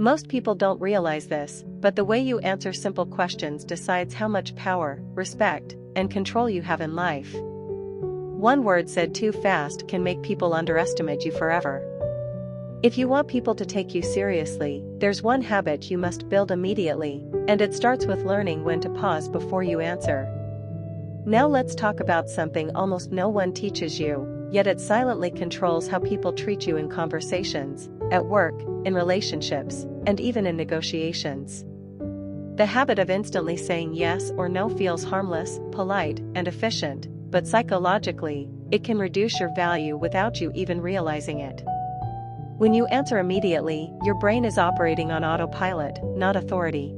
Most people don't realize this, but the way you answer simple questions decides how much power, respect, and control you have in life. One word said too fast can make people underestimate you forever. If you want people to take you seriously, there's one habit you must build immediately, and it starts with learning when to pause before you answer. Now let's talk about something almost no one teaches you, yet it silently controls how people treat you in conversations, at work, in relationships, and even in negotiations. The habit of instantly saying yes or no feels harmless, polite, and efficient, but psychologically, it can reduce your value without you even realizing it. When you answer immediately, your brain is operating on autopilot, not authority.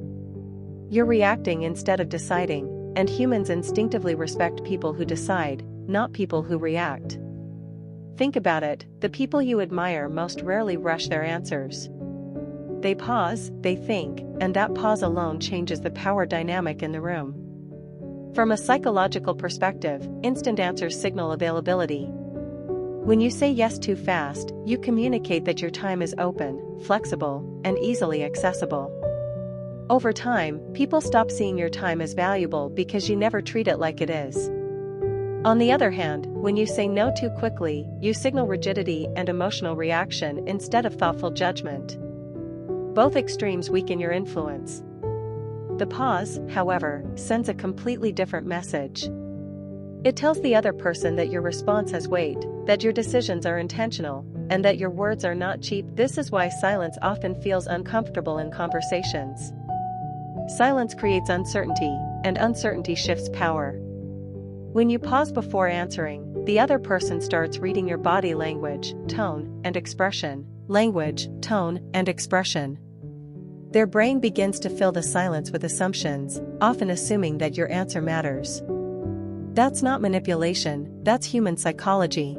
You're reacting instead of deciding, and humans instinctively respect people who decide, not people who react. Think about it, the people you admire most rarely rush their answers. They pause, they think, and that pause alone changes the power dynamic in the room. From a psychological perspective, instant answers signal availability. When you say yes too fast, you communicate that your time is open, flexible, and easily accessible. Over time, people stop seeing your time as valuable because you never treat it like it is. On the other hand, when you say no too quickly, you signal rigidity and emotional reaction instead of thoughtful judgment. Both extremes weaken your influence. The pause, however, sends a completely different message. It tells the other person that your response has weight, that your decisions are intentional, and that your words are not cheap. This is why silence often feels uncomfortable in conversations. Silence creates uncertainty, and uncertainty shifts power. When you pause before answering, the other person starts reading your body language, tone, and expression. Their brain begins to fill the silence with assumptions, often assuming that your answer matters. That's not manipulation, that's human psychology.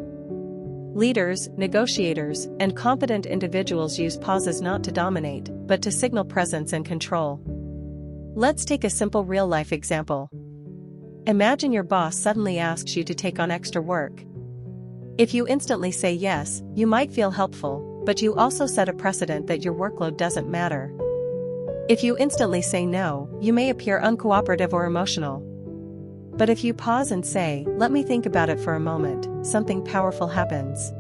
Leaders, negotiators, and confident individuals use pauses not to dominate, but to signal presence and control. Let's take a simple real-life example. Imagine your boss suddenly asks you to take on extra work. If you instantly say yes, you might feel helpful, but you also set a precedent that your workload doesn't matter. If you instantly say no, you may appear uncooperative or emotional. But if you pause and say, "Let me think about it for a moment," something powerful happens.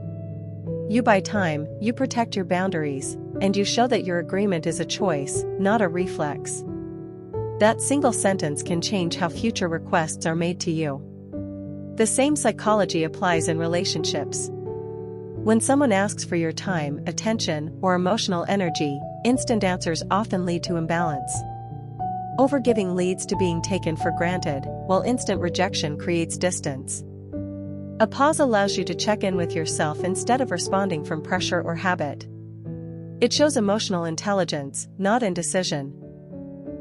You buy time, you protect your boundaries, and you show that your agreement is a choice, not a reflex. That single sentence can change how future requests are made to you. The same psychology applies in relationships. When someone asks for your time, attention, or emotional energy, instant answers often lead to imbalance. Overgiving leads to being taken for granted, while instant rejection creates distance. A pause allows you to check in with yourself instead of responding from pressure or habit. It shows emotional intelligence, not indecision.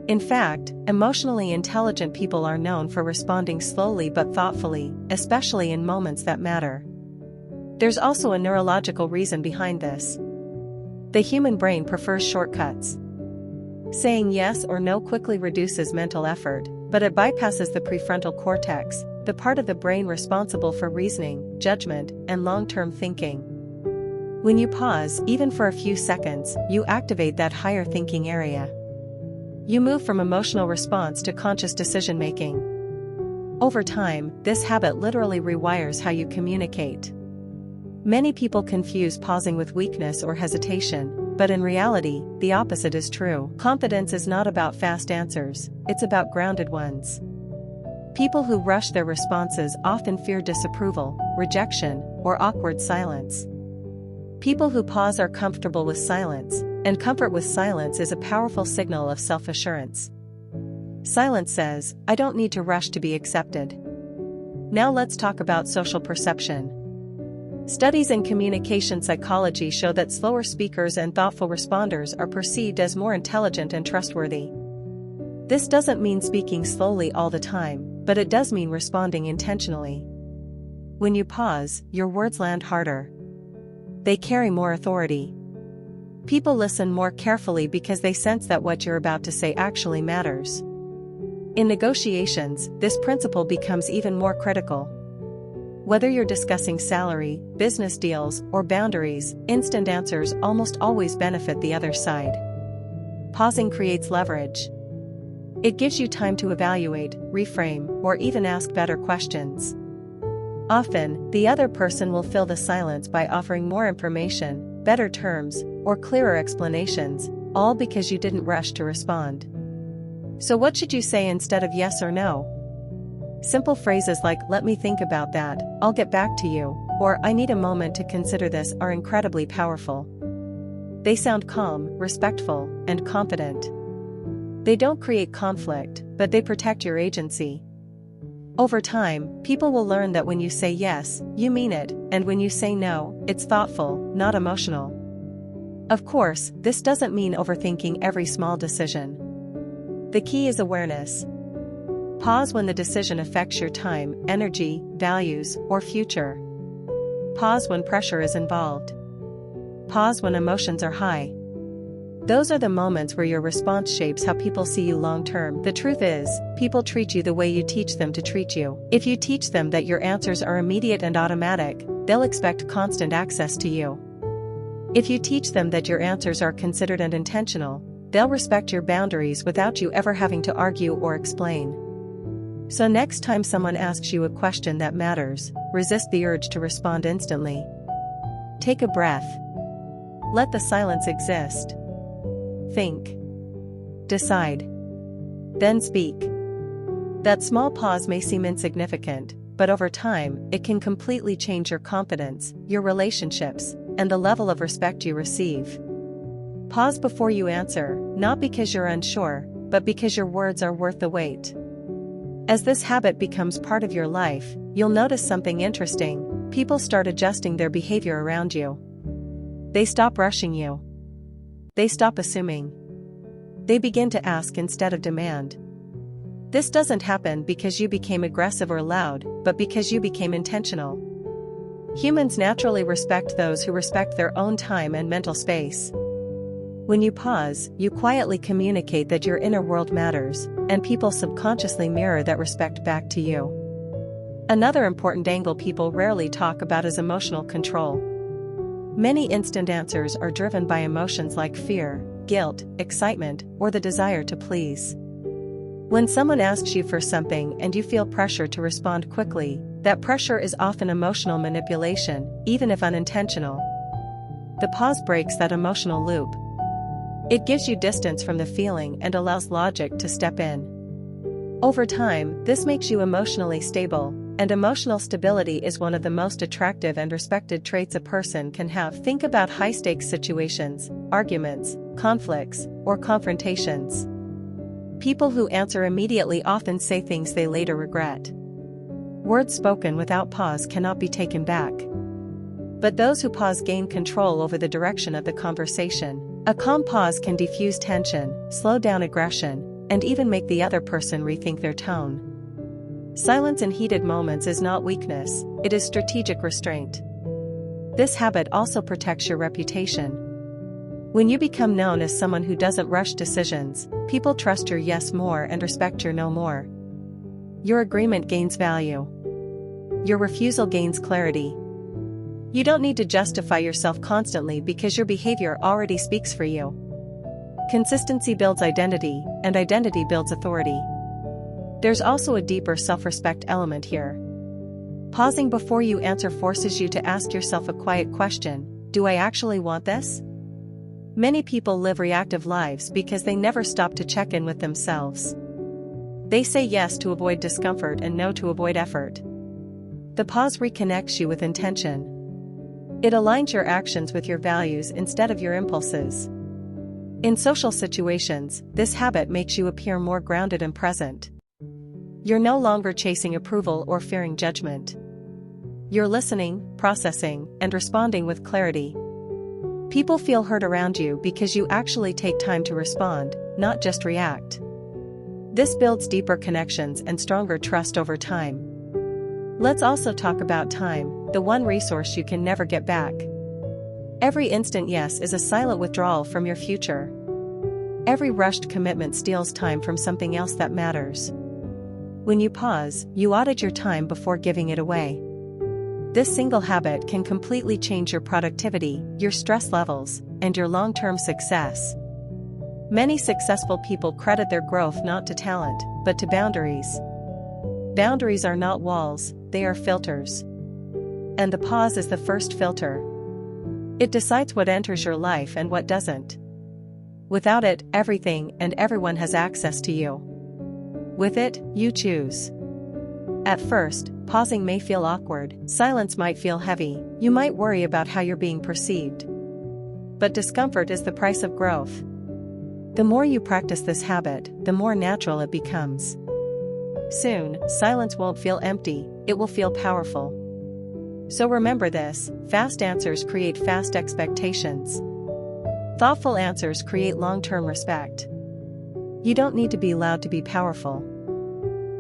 In fact, emotionally intelligent people are known for responding slowly but thoughtfully, especially in moments that matter. There's also a neurological reason behind this. The human brain prefers shortcuts. Saying yes or no quickly reduces mental effort, but it bypasses the prefrontal cortex, the part of the brain responsible for reasoning, judgment, and long-term thinking. When you pause, even for a few seconds, you activate that higher thinking area. You move from emotional response to conscious decision-making. Over time, this habit literally rewires how you communicate. Many people confuse pausing with weakness or hesitation, but in reality, the opposite is true. Confidence is not about fast answers, it's about grounded ones. People who rush their responses often fear disapproval, rejection, or awkward silence. People who pause are comfortable with silence, and comfort with silence is a powerful signal of self-assurance. Silence says, "I don't need to rush to be accepted." Now let's talk about social perception. Studies in communication psychology show that slower speakers and thoughtful responders are perceived as more intelligent and trustworthy. This doesn't mean speaking slowly all the time, but it does mean responding intentionally. When you pause, your words land harder. They carry more authority. People listen more carefully because they sense that what you're about to say actually matters. In negotiations, this principle becomes even more critical. Whether you're discussing salary, business deals, or boundaries, instant answers almost always benefit the other side. pausing creates leverage. It gives you time to evaluate, reframe, or even ask better questions. Often, the other person will fill the silence by offering more information, better terms, or clearer explanations, all because you didn't rush to respond. So what should you say instead of yes or no? Simple phrases like, "Let me think about that, I'll get back to you," or "I need a moment to consider this" are incredibly powerful. They sound calm, respectful, and confident. They don't create conflict, but they protect your agency. Over time, people will learn that when you say yes, you mean it, and when you say no, it's thoughtful, not emotional. Of course, this doesn't mean overthinking every small decision. The key is awareness. Pause when the decision affects your time, energy, values, or future. Pause when pressure is involved. Pause when emotions are high. Those are the moments where your response shapes how people see you long term. The truth is, people treat you the way you teach them to treat you. If you teach them that your answers are immediate and automatic, they'll expect constant access to you. If you teach them that your answers are considered and intentional, they'll respect your boundaries without you ever having to argue or explain. So next time someone asks you a question that matters, resist the urge to respond instantly. Take a breath. Let the silence exist. Think. Decide. Then speak. That small pause may seem insignificant, but over time, it can completely change your confidence, your relationships, and the level of respect you receive. Pause before you answer, not because you're unsure, but because your words are worth the wait. As this habit becomes part of your life, you'll notice something interesting. People start adjusting their behavior around you. They stop rushing you. They stop assuming. They begin to ask instead of demand. This doesn't happen because you became aggressive or loud, but because you became intentional. Humans naturally respect those who respect their own time and mental space. When you pause, you quietly communicate that your inner world matters, and people subconsciously mirror that respect back to you. Another important angle people rarely talk about is emotional control. Many instant answers are driven by emotions like fear, guilt, excitement, or the desire to please. When someone asks you for something and you feel pressure to respond quickly, that pressure is often emotional manipulation, even if unintentional. The pause breaks that emotional loop. It gives you distance from the feeling and allows logic to step in. Over time, this makes you emotionally stable, and emotional stability is one of the most attractive and respected traits a person can have. Think about high-stakes situations, arguments, conflicts, or confrontations. People who answer immediately often say things they later regret. Words spoken without pause cannot be taken back. But those who pause gain control over the direction of the conversation. A calm pause can diffuse tension, slow down aggression, and even make the other person rethink their tone. Silence in heated moments is not weakness, it is strategic restraint. This habit also protects your reputation. When you become known as someone who doesn't rush decisions, people trust your yes more and respect your no more. Your agreement gains value. Your refusal gains clarity. You don't need to justify yourself constantly because your behavior already speaks for you. Consistency builds identity, and identity builds authority. There's also a deeper self-respect element here. Pausing before you answer forces you to ask yourself a quiet question: do I actually want this? Many people live reactive lives because they never stop to check in with themselves. They say yes to avoid discomfort and no to avoid effort. The pause reconnects you with intention. It aligns your actions with your values instead of your impulses. In social situations, this habit makes you appear more grounded and present. You're no longer chasing approval or fearing judgment. You're listening, processing, and responding with clarity. People feel heard around you because you actually take time to respond, not just react. This builds deeper connections and stronger trust over time. Let's also talk about time, the one resource you can never get back. Every instant yes is a silent withdrawal from your future. Every rushed commitment steals time from something else that matters. When you pause, you audit your time before giving it away. This single habit can completely change your productivity, your stress levels, and your long-term success. Many successful people credit their growth not to talent, but to boundaries. Boundaries are not walls, they are filters. And the pause is the first filter. It decides what enters your life and what doesn't. Without it, everything and everyone has access to you. With it, you choose. At first, pausing may feel awkward, silence might feel heavy, you might worry about how you're being perceived. But discomfort is the price of growth. The more you practice this habit, the more natural it becomes. Soon, silence won't feel empty, it will feel powerful. So remember this: fast answers create fast expectations. Thoughtful answers create long-term respect. You don't need to be loud to be powerful.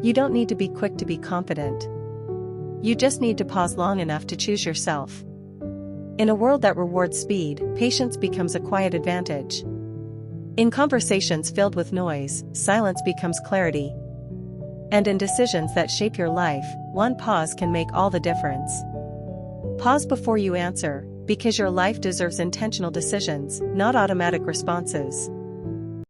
You don't need to be quick to be confident. You just need to pause long enough to choose yourself. In a world that rewards speed, patience becomes a quiet advantage. In conversations filled with noise, silence becomes clarity. And in decisions that shape your life, one pause can make all the difference. Pause before you answer, because your life deserves intentional decisions, not automatic responses.